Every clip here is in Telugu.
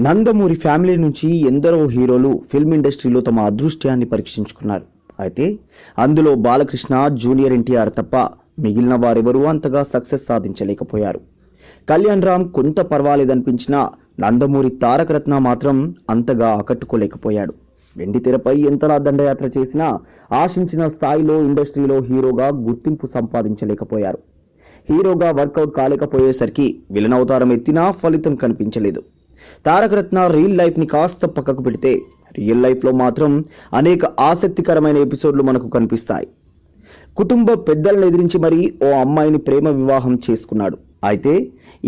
నందమూరి ఫ్యామిలీ నుంచి ఎందరో హీరోలు ఫిల్మ్ ఇండస్ట్రీలో తమ అదృష్టాన్ని పరీక్షించుకున్నారు. అయితే అందులో బాలకృష్ణ, జూనియర్ ఎన్టీఆర్ తప్ప మిగిలిన వారెవరూ అంతగా సక్సెస్ సాధించలేకపోయారు. కళ్యాణ్ రామ్ కొంత పర్వాలేదనిపించినా నందమూరి తారక రత్న మాత్రం అంతగా ఆకట్టుకోలేకపోయాడు. వెండితెరపై ఎంతలా దండయాత్ర చేసినా ఆశించిన స్థాయిలో ఇండస్ట్రీలో హీరోగా గుర్తింపు సంపాదించలేకపోయారు. హీరోగా వర్కౌట్ కాలేకపోయేసరికి విలన్ అవతారం ఎత్తినా ఫలితం కనిపించలేదు. తారక రత్న రియల్ లైఫ్ ని కాస్త పక్కకు పెడితే రియల్ లైఫ్ లో మాత్రం అనేక ఆసక్తికరమైన ఎపిసోడ్లు మనకు కనిపిస్తాయి. కుటుంబ పెద్దలను ఎదిరించి మరీ ఓ అమ్మాయిని ప్రేమ వివాహం చేసుకున్నాడు. అయితే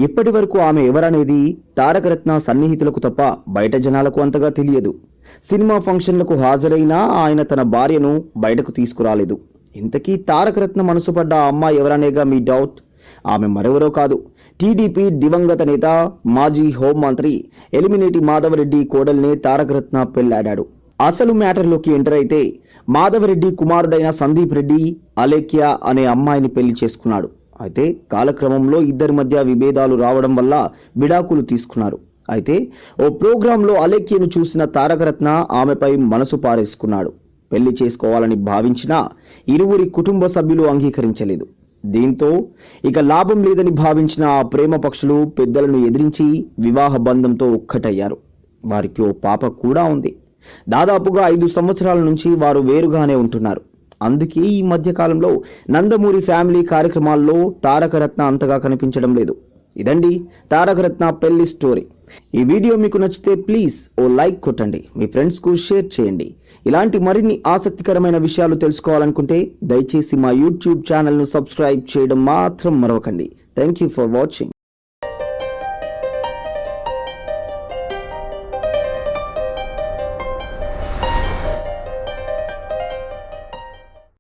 ఇప్పటి వరకు ఆమె ఎవరనేది తారక రత్న సన్నిహితులకు తప్ప బయట జనాలకు అంతగా తెలియదు. సినిమా ఫంక్షన్లకు హాజరైనా ఆయన తన భార్యను బయటకు తీసుకురాలేదు. ఇంతకీ తారక రత్న మనసు పడ్డ ఆ అమ్మాయి ఎవరనేగా మీ డౌట్? ఆమె మరెవరో కాదు, టీడీపీ దివంగత నేత, మాజీ హోంమంత్రి ఎలిమినేటి మాధవరెడ్డి కోడల్నే తారక రత్న పెళ్లాడాడు. అసలు మ్యాటర్లోకి ఎంటర్ అయితే మాధవరెడ్డి కుమారుడైన సందీప్ రెడ్డి అలేఖ్య అనే అమ్మాయిని పెళ్లి చేసుకున్నాడు. అయితే కాలక్రమంలో ఇద్దరి మధ్య విభేదాలు రావడం వల్ల విడాకులు తీసుకున్నారు. అయితే ఓ ప్రోగ్రాంలో అలేఖ్యను చూసిన తారక రత్న ఆమెపై మనసు పారేసుకున్నాడు. పెళ్లి చేసుకోవాలని భావించినా ఇరువురి కుటుంబ సభ్యులు అంగీకరించలేదు. దీంతో ఇక లాభం లేదని భావించిన ఆ ప్రేమ పక్షులు పెద్దలను ఎదిరించి వివాహ బంధంతో ఒక్కటయ్యారు. వారికి ఓ పాప కూడా ఉంది. దాదాపుగా 5 సంవత్సరాల నుంచి వారు వేరుగానే ఉంటున్నారు. అందుకే ఈ మధ్య కాలంలో నందమూరి ఫ్యామిలీ కార్యక్రమాల్లో తారక రత్న అంతగా కనిపించడం లేదు. ఇదండి తారక రత్న పెళ్లి స్టోరీ. ఈ వీడియో మీకు నచ్చితే ప్లీజ్ ఓ లైక్ కొట్టండి, మీ ఫ్రెండ్స్ కు షేర్ చేయండి. ఇలాంటి మరిన్ని ఆసక్తికరమైన విషయాలు తెలుసుకోవాలనుకుంటే దయచేసి మా యూట్యూబ్ ఛానల్ ను సబ్స్క్రైబ్ చేయడం మాత్రం మరవకండి. Thank you for watching.